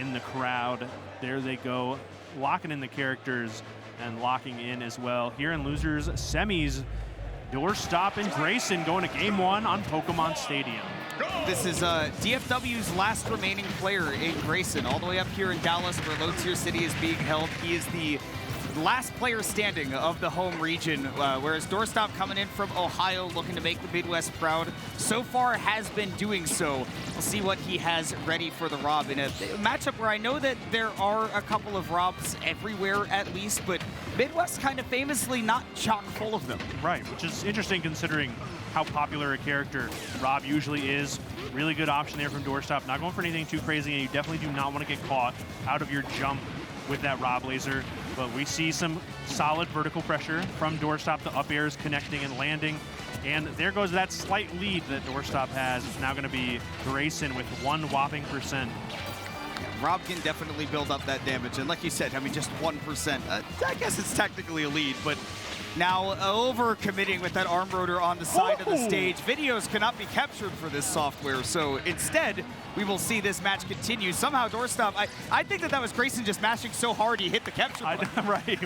in the crowd. There they go, locking in the characters and locking in as well. Here in losers semis, Doorstop and Grayson going to game 1 on Pokemon Stadium. This is DFW's last remaining player in Grayson, all the way up here in Dallas where Low Tier City is being held. He is the last player standing of the home region, whereas Doorstop coming in from Ohio looking to make the Midwest proud. So far has been doing so. We'll see what he has ready for the Rob in a matchup where I know that there are a couple of Robs everywhere at least, but Midwest kind of famously not chock full of them. Right, which is interesting considering how popular a character Rob usually is. Really good option there from Doorstop. Not going for anything too crazy, and you definitely do not want to get caught out of your jump with that Rob laser. But we see some solid vertical pressure from Doorstop. The up airs connecting and landing. And there goes that slight lead that Doorstop has. It's now going to be Grayson with 1 whopping %. Rob can definitely build up that damage. And like you said, I mean, just 1%. I guess it's technically a lead, but now over-committing with that arm rotor on the side of the stage. Videos cannot be captured for this software, so instead, we will see this match continue. Somehow, Doorstop, I think that was Grayson just mashing so hard he hit the capture button. Right.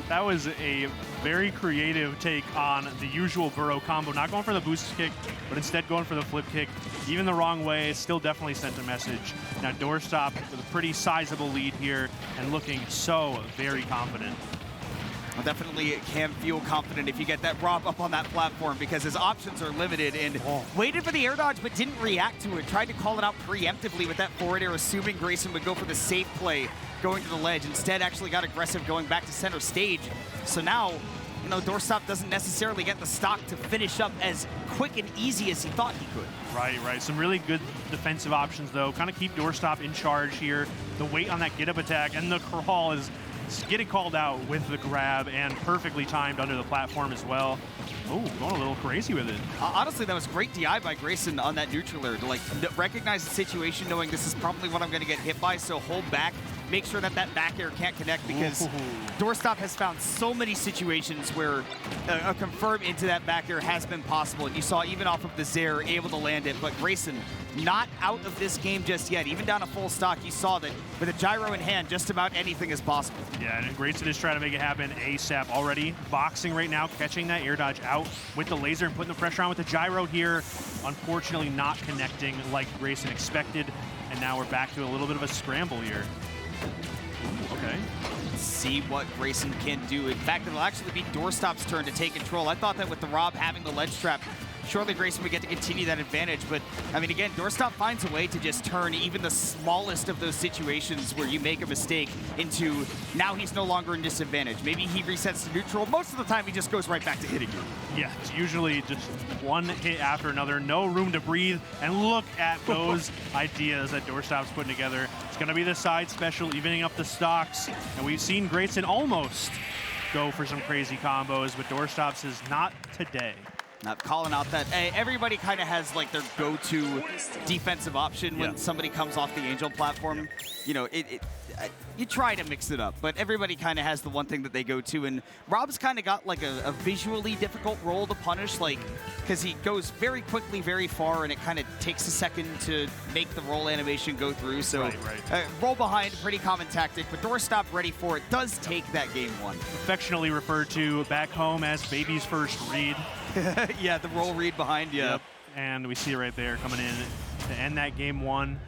That was a very creative take on the usual burrow combo. Not going for the boost kick, but instead going for the flip kick. Even the wrong way, still definitely sent a message. Now, Doorstop with a pretty sizable lead here and looking so very confident. Well, definitely can feel confident if you get that Rob up on that platform because his options are limited and waited for the air dodge but didn't react to it. Tried to call it out preemptively with that forward air, assuming Grayson would go for the safe play going to the ledge. Instead, actually got aggressive going back to center stage. So now, you know, Doorstop doesn't necessarily get the stock to finish up as quick and easy as he thought he could. Right. Some really good defensive options, though. Kind of keep Doorstop in charge here. The weight on that get-up attack and the crawl is getting called out with the grab and perfectly timed under the platform as well. Oh, going a little crazy with it. Honestly, that was great DI by Grayson on that neutral air to like recognize the situation, knowing this is probably what I'm going to get hit by, so hold back. Make sure that that back air can't connect because Doorstop has found so many situations where a confirm into that back air has been possible. And you saw even off of the Zaire able to land it, but Grayson not out of this game just yet. Even down a full stock, you saw that with a gyro in hand, just about anything is possible. Yeah, and Grayson is trying to make it happen ASAP already. Boxing right now, catching that air dodge out with the laser and putting the pressure on with the gyro here. Unfortunately not connecting like Grayson expected. And now we're back to a little bit of a scramble here. Ooh, okay. Let's see what Grayson can do. In fact, it'll actually be Doorstop's turn to take control. I thought that with the Rob having the ledge trap, surely Grayson would get to continue that advantage. But, I mean, again, Doorstop finds a way to just turn even the smallest of those situations where you make a mistake into now he's no longer in disadvantage. Maybe he resets to neutral. Most of the time, he just goes right back to hitting you. Yeah, it's usually just one hit after another. No room to breathe. And look at those ideas that Doorstop's putting together. It's going to be the side special, evening up the stocks. And we've seen Grayson almost go for some crazy combos, but Doorstop says not today. Not calling out that everybody kind of has like their go-to defensive option when somebody comes off the Angel platform. You know, you try to mix it up, but everybody kind of has the one thing that they go to. And Rob's kind of got like a visually difficult role to punish, like because he goes very quickly, very far, and it kind of takes a second to make the roll animation go through. So roll behind, pretty common tactic, but Doorstop ready for it does take that game 1. Affectionately referred to back home as baby's first read. Yeah, the roll read behind you. Yep. And we see it right there coming in to end that game 1.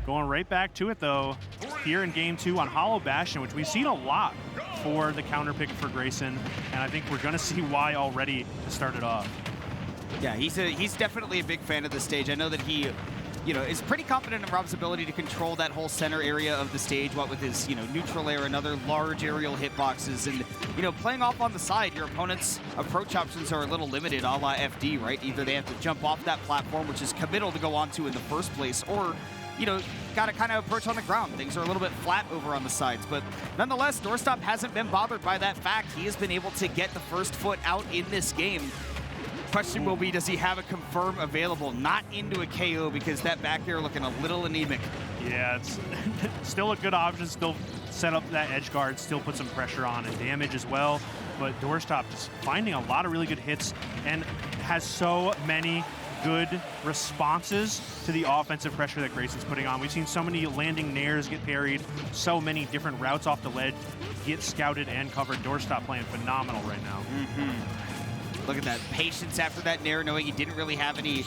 Going right back to it, though, here in game 2 on Hollow Bastion, which we've seen a lot for the counter pick for Grayson. And I think we're going to see why already to start it off. Yeah, he's definitely a big fan of the stage. I know that he, you know, is pretty confident in Rob's ability to control that whole center area of the stage, what with his, you know, neutral air and other large aerial hitboxes. And, you know, playing off on the side, your opponent's approach options are a little limited, a la FD, right? Either they have to jump off that platform, which is committal to go onto in the first place, or, you know, got to kind of approach on the ground. Things are a little bit flat over on the sides. But nonetheless, Doorstop hasn't been bothered by that fact. He has been able to get the first foot out in this game. Question will be, does he have a confirm available? Not into a KO because that back air looking a little anemic. Yeah, it's still a good option. Still set up that edge guard, still put some pressure on and damage as well. But Doorstop just finding a lot of really good hits and has so many good responses to the offensive pressure that Grayson's putting on. We've seen so many landing nairs get parried, so many different routes off the ledge get scouted and covered. Doorstop playing phenomenal right now. Look at that patience after that nair, knowing he didn't really have any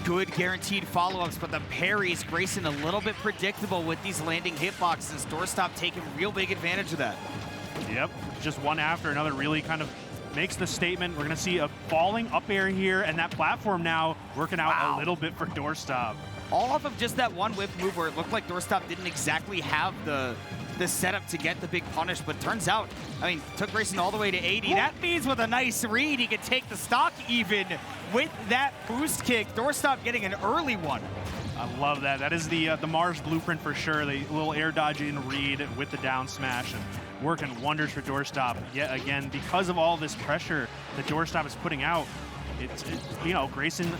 good guaranteed follow-ups, but the parries, Grayson a little bit predictable with these landing hitboxes. Doorstop taking real big advantage of that. Yep, just one after another really kind of makes the statement. We're going to see a falling up air here, and that platform now working out a little bit for Doorstop. All off of just that one whip move where it looked like Doorstop didn't exactly have the setup to get the big punish, but turns out, I mean, took Grayson all the way to 80. That means with a nice read, he could take the stock even with that boost kick. Doorstop getting an early one. I love that. That is the Mars blueprint for sure. The little air dodge in read with the down smash and working wonders for Doorstop. Yet again, because of all this pressure that Doorstop is putting out, you know, Grayson,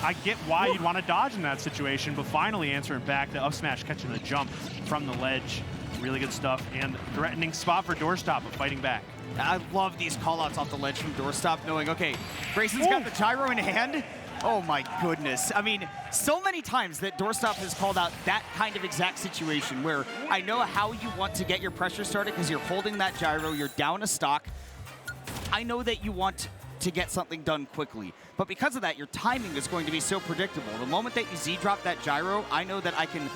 I get why you'd want to dodge in that situation, but finally answering back, the up smash catching the jump from the ledge. Really good stuff, and threatening spot for Doorstop, but fighting back. I love these callouts off the ledge from Doorstop, knowing, okay, Grayson's got the gyro in hand. Oh my goodness. I mean, so many times that Doorstop has called out that kind of exact situation where I know how you want to get your pressure started because you're holding that gyro, you're down a stock. I know that you want to get something done quickly, but because of that, your timing is going to be so predictable. The moment that you Z-drop that gyro, I know that I can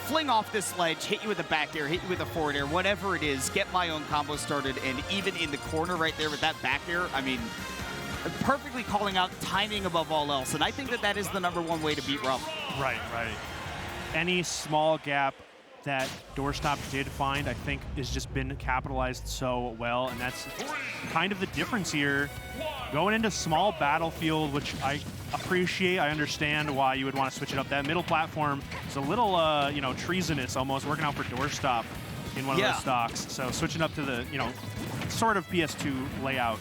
fling off this ledge, hit you with a back air, hit you with a forward air, whatever it is, get my own combo started, and even in the corner right there with that back air, I mean, perfectly calling out timing above all else, and I think that that is the #1 way to beat Rob. Right. Any small gap that Doorstop did find, I think, has just been capitalized so well, and that's kind of the difference here. Going into small battlefield, which I appreciate, I understand why you would want to switch it up. That middle platform is a little, you know, treasonous almost, working out for Doorstop in one of those stocks. So switching up to the, you know, sort of PS2 layout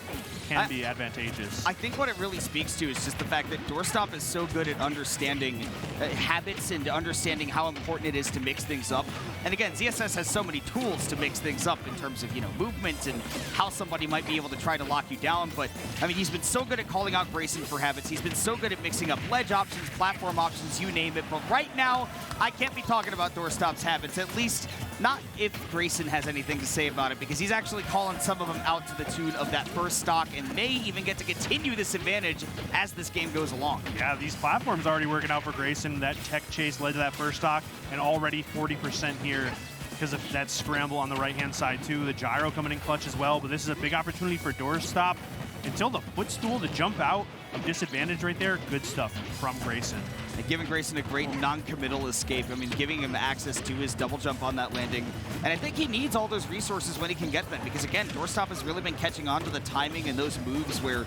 can be advantageous. I think what it really speaks to is just the fact that Doorstop is so good at understanding habits and understanding how important it is to mix things up. And again, ZSS has so many tools to mix things up in terms of, you know, movement and how somebody might be able to try to lock you down. But, I mean, he's been so good at calling out Grayson for habits. He's been so good at mixing up ledge options, platform options, you name it. But right now, I can't be talking about Doorstop's habits, at least not if Grayson has anything to say about it, because he's actually calling some of them out to the tune of that first stock and may even get to continue this advantage as this game goes along. Yeah, these platforms already working out for Grayson. That tech chase led to that first stock, and already 40% here because of that scramble on the right-hand side too. The gyro coming in clutch as well, but this is a big opportunity for Doorstop. Until the footstool to jump out of disadvantage right there, good stuff from Grayson. And giving Grayson a great non-committal escape. I mean, giving him access to his double jump on that landing. And I think he needs all those resources when he can get them, because again, Doorstop has really been catching on to the timing and those moves where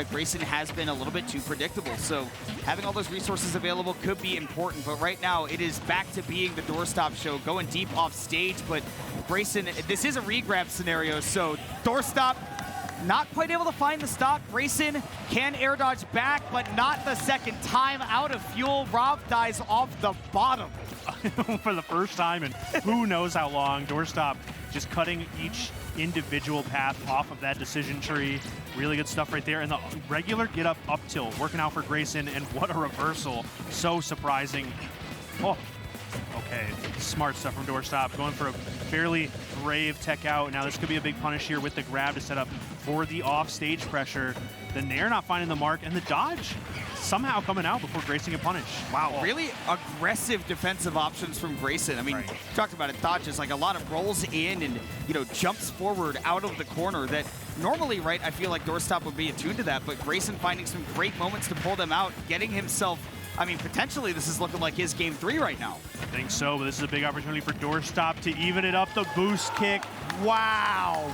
Grayson has been a little bit too predictable. So having all those resources available could be important, but right now it is back to being the Doorstop show, going deep off stage. But Grayson, this is a regrab scenario, so Doorstop not quite able to find the stock. Grayson can air dodge back, but not the second time. Out of fuel, Rob dies off the bottom. For the first time in who knows how long. Doorstop just cutting each individual path off of that decision tree. Really good stuff right there. And the regular get up tilt working out for Grayson, and what a reversal. So surprising. Oh, okay. Smart stuff from Doorstop. Going for a fairly brave tech out. Now this could be a big punish here with the grab to set up for the off-stage pressure. The nair not finding the mark, and the dodge somehow coming out before Grayson can punish. Wow, really aggressive defensive options from Grayson. I mean, you talked about it, dodges, like a lot of rolls in and, you know, jumps forward out of the corner that normally, right, I feel like Doorstop would be attuned to that, but Grayson finding some great moments to pull them out, getting himself, I mean, potentially this is looking like his game 3 right now. I think so, but this is a big opportunity for Doorstop to even it up. The boost kick. Wow.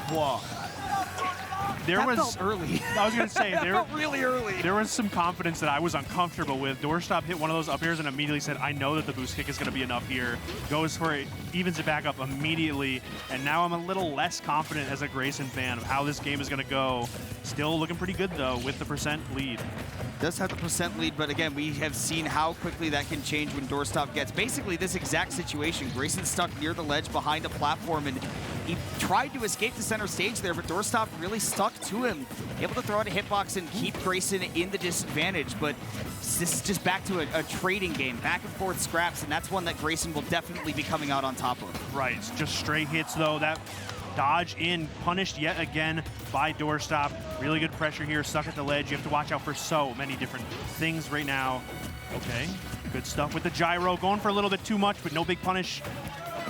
That felt early. I was going to say, that felt really early. There was some confidence that I was uncomfortable with. Doorstop hit one of those up airs and immediately said, I know that the boost kick is going to be enough here. Goes for it, evens it back up immediately, and now I'm a little less confident as a Grayson fan of how this game is going to go. Still looking pretty good, though, with the percent lead. Does have the percent lead, but again, we have seen how quickly that can change when Doorstop gets basically this exact situation. Grayson stuck near the ledge behind a platform, and he tried to escape the center stage there, but Doorstop really stuck to him, able to throw out a hitbox and keep Grayson in the disadvantage. But this is just back to a trading game, back and forth scraps, and that's one that Grayson will definitely be coming out on top of. Right, just straight hits though. That dodge in, punished yet again by Doorstop. Really good pressure here, stuck at the ledge. You have to watch out for so many different things right now. Okay, good stuff with the gyro. Going for a little bit too much, but no big punish.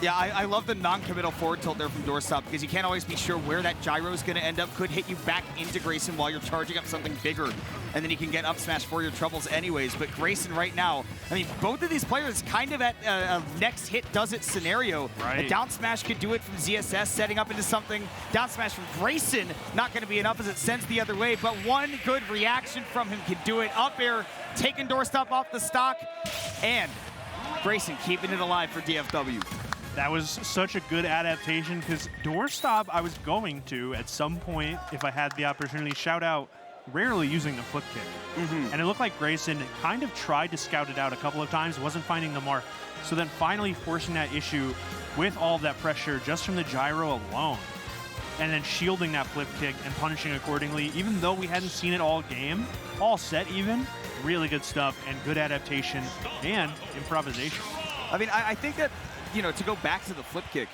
Yeah, I love the non-committal forward tilt there from Doorstop because you can't always be sure where that gyro is going to end up. Could hit you back into Grayson while you're charging up something bigger, and then you can get up smash for your troubles anyways. But Grayson right now, I mean, both of these players kind of at a next hit does it scenario. Right. A down smash could do it from ZSS, setting up into something. Down smash from Grayson, not going to be enough as it sends the other way, but one good reaction from him can do it. Up air, taking Doorstop off the stock, and Grayson keeping it alive for DFW. That was such a good adaptation because Doorstop, I was going to, at some point, if I had the opportunity, shout out, rarely using the flip kick. And it looked like Grayson kind of tried to scout it out a couple of times, wasn't finding the mark. So then finally forcing that issue with all of that pressure just from the gyro alone. And then shielding that flip kick and punishing accordingly, even though we hadn't seen it all game, all set even. Really good stuff and good adaptation and improvisation. I mean, I think that, you know, to go back to the flip kick,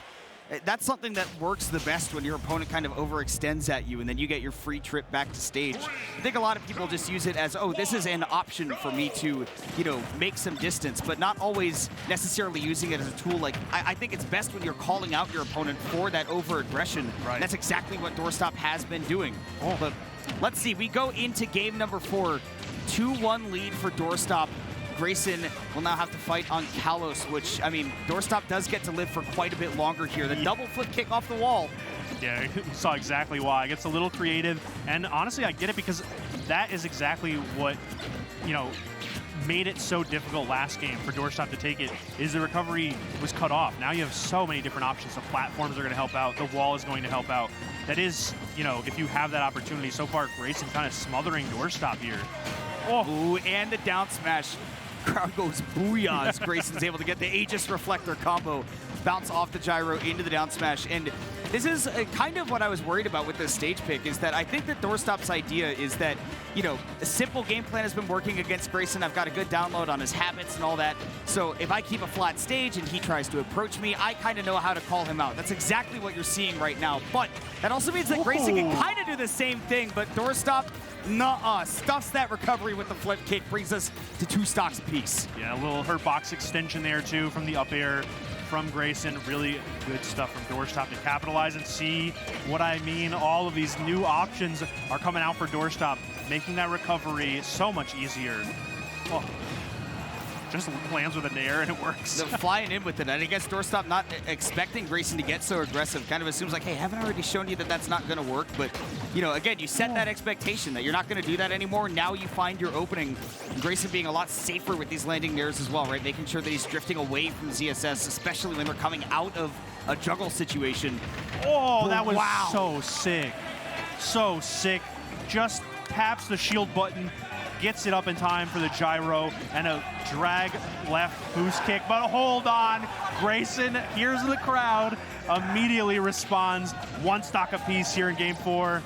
that's something that works the best when your opponent kind of overextends at you and then you get your free trip back to stage. I think a lot of people just use it as, oh, this is an option for me to, you know, make some distance, but not always necessarily using it as a tool. Like, I think it's best when you're calling out your opponent for that over-aggression. Right. That's exactly what Doorstop has been doing. But let's see, we go into game number 4, 2-1 lead for Doorstop. Grayson will now have to fight on Kalos, which, I mean, Doorstop does get to live for quite a bit longer here. The double flip kick off the wall. Yeah, you saw exactly why. It gets a little creative, and honestly, I get it because that is exactly what, you know, made it so difficult last game for Doorstop to take it, is the recovery was cut off. Now you have so many different options. The platforms are going to help out. The wall is going to help out. That is, you know, if you have that opportunity. So far, Grayson kind of smothering Doorstop here. Oh, ooh, and the down smash. Crowd goes booyah as Grayson's able to get the Aegis Reflector combo, bounce off the gyro into the down smash. And this is kind of what I was worried about with this stage pick, is that I think that Doorstop's idea is that, you know, a simple game plan has been working against Grayson. I've got a good download on his habits and all that. So if I keep a flat stage and he tries to approach me, I kind of know how to call him out. That's exactly what you're seeing right now. But that also means that Grayson can kind of do the same thing, but Doorstop, nuh-uh, stuffs that recovery with the flip kick, brings us to 2 stocks apiece. Yeah, a little hurt box extension there too from the up air from Grayson. Really good stuff from Doorstop to capitalize and see what I mean. All of these new options are coming out for Doorstop, making that recovery so much easier. Oh, just lands with a nair and it works. The flying in with it, and I guess Doorstop not expecting Grayson to get so aggressive, kind of assumes like, hey, haven't I already shown you that that's not going to work? But, you know, again, you set that expectation that you're not going to do that anymore. Now you find your opening. Grayson being a lot safer with these landing nairs as well, right? Making sure that he's drifting away from ZSS, especially when they're coming out of a juggle situation. Oh, that was so sick. So sick. Just taps the shield button, gets it up in time for the gyro, and a drag left boost kick. But hold on, Grayson hears the crowd, immediately responds. 1 stock apiece here in game 4.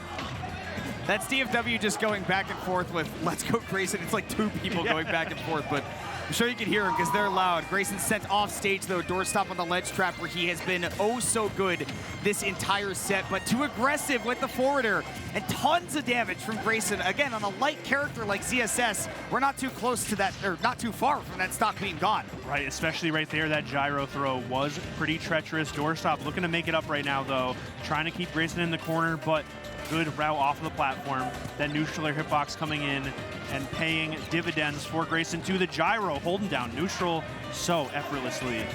That's DFW just going back and forth with let's go Grayson. It's like 2 people going back and forth, but I'm sure you can hear them because they're loud. Grayson sent off stage though, Doorstop on the ledge trap where he has been oh so good this entire set, but too aggressive with the forwarder and tons of damage from Grayson. Again, on a light character like ZSS, we're not too close to that, or not too far from that stock being gone. Right, especially right there, that gyro throw was pretty treacherous. Doorstop looking to make it up right now though, trying to keep Grayson in the corner, but good route off of the platform. That neutral air hitbox coming in and paying dividends for Grayson to the gyro, holding down neutral so effortlessly.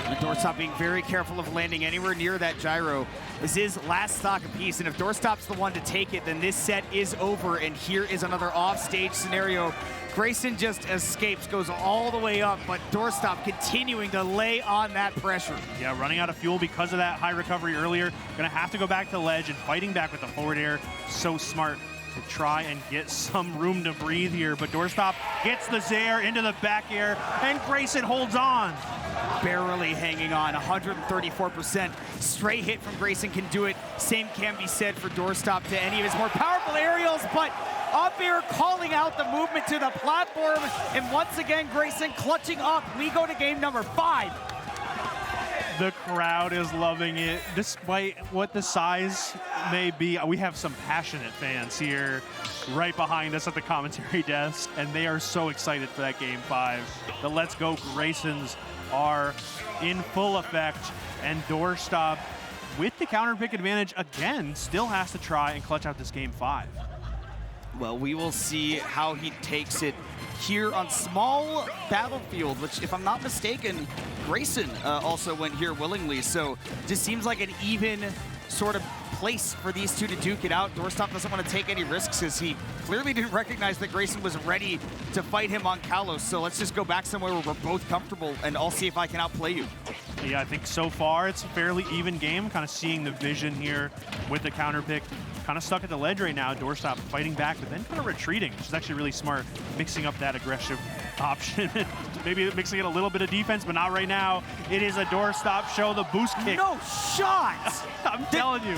And Doorstop being very careful of landing anywhere near that gyro. This is last stock apiece, and if Doorstop's the one to take it, then this set is over, and here is another off-stage scenario. Grayson just escapes, goes all the way up, but Doorstop continuing to lay on that pressure. Yeah, running out of fuel because of that high recovery earlier. Gonna have to go back to the ledge and fighting back with the forward air. So smart to try and get some room to breathe here, but Doorstop gets the Zaire into the back air, and Grayson holds on. barely hanging on, 134%. Straight hit from Grayson can do it. Same can be said for Doorstop to any of his more powerful aerials, but up here calling out the movement to the platform, and once again, Grayson clutching up. We go to game number 5. The crowd is loving it, despite what the size may be. We have some passionate fans here right behind us at the commentary desk, and they are so excited for that Game 5. The Let's Go Graysons are in full effect, and Doorstop, with the counter pick advantage again, still has to try and clutch out this Game 5. Well, we will see how he takes it here on small battlefield, which, if I'm not mistaken, Grayson also went here willingly. So just seems like an even sort of place for these two to duke it out. Doorstop doesn't want to take any risks, as he clearly didn't recognize that Grayson was ready to fight him on Kalos. So let's just go back somewhere where we're both comfortable, and I'll see if I can outplay you. Yeah, I think so far it's a fairly even game. Kind of seeing the vision here with the counter pick. Kind of stuck at the ledge right now. Doorstop fighting back, but then kind of retreating, which is actually really smart, mixing up that aggressive option. Maybe mixing in a little bit of defense, but not right now. It is a Doorstop show, the boost kick. No shot! I'm telling you.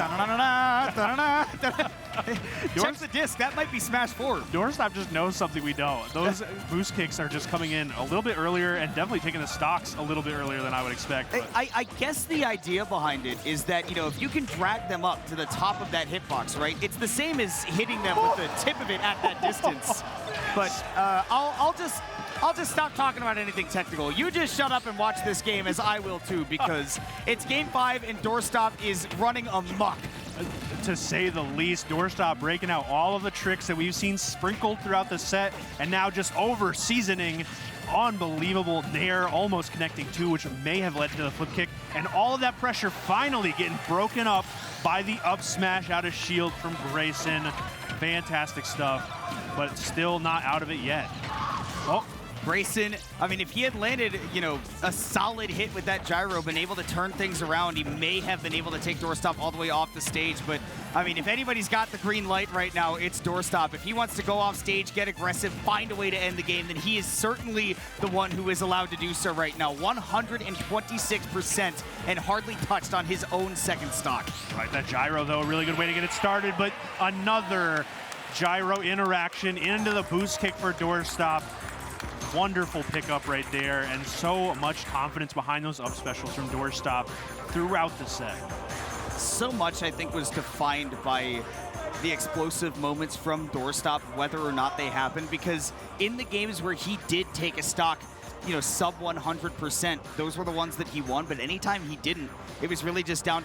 Check the disc, that might be smash forward. Doorstop just knows something we don't. Those boost kicks are just coming in a little bit earlier and definitely taking the stocks a little bit earlier than I would expect. I guess the idea behind it is that, you know, if you can drag them up to the top of that hitbox, right? It's the same as hitting them with the tip of it at that distance. But I'll just stop talking about anything technical. You just shut up and watch this game, as I will too, because it's Game 5 and Doorstop is running amok. To say the least, Doorstop breaking out all of the tricks that we've seen sprinkled throughout the set, and now just over seasoning. Unbelievable nair, almost connecting two, which may have led to the flip kick, and all of that pressure finally getting broken up by the up smash out of shield from Grayson. Fantastic stuff, but still not out of it yet. Oh. Grayson, I mean, if he had landed, you know, a solid hit with that gyro, been able to turn things around, he may have been able to take Doorstop all the way off the stage. But, I mean, if anybody's got the green light right now, it's Doorstop. If he wants to go off stage, get aggressive, find a way to end the game, then he is certainly the one who is allowed to do so right now. 126% and hardly touched on his own second stock. Right, that gyro, though, a really good way to get it started, but another gyro interaction into the boost kick for Doorstop. Wonderful pickup right there, and so much confidence behind those up specials from Doorstop throughout the set. So much, I think, was defined by the explosive moments from Doorstop, whether or not they happened, because in the games where he did take a stock, you know, sub 100%, those were the ones that he won, but anytime he didn't, it was really just down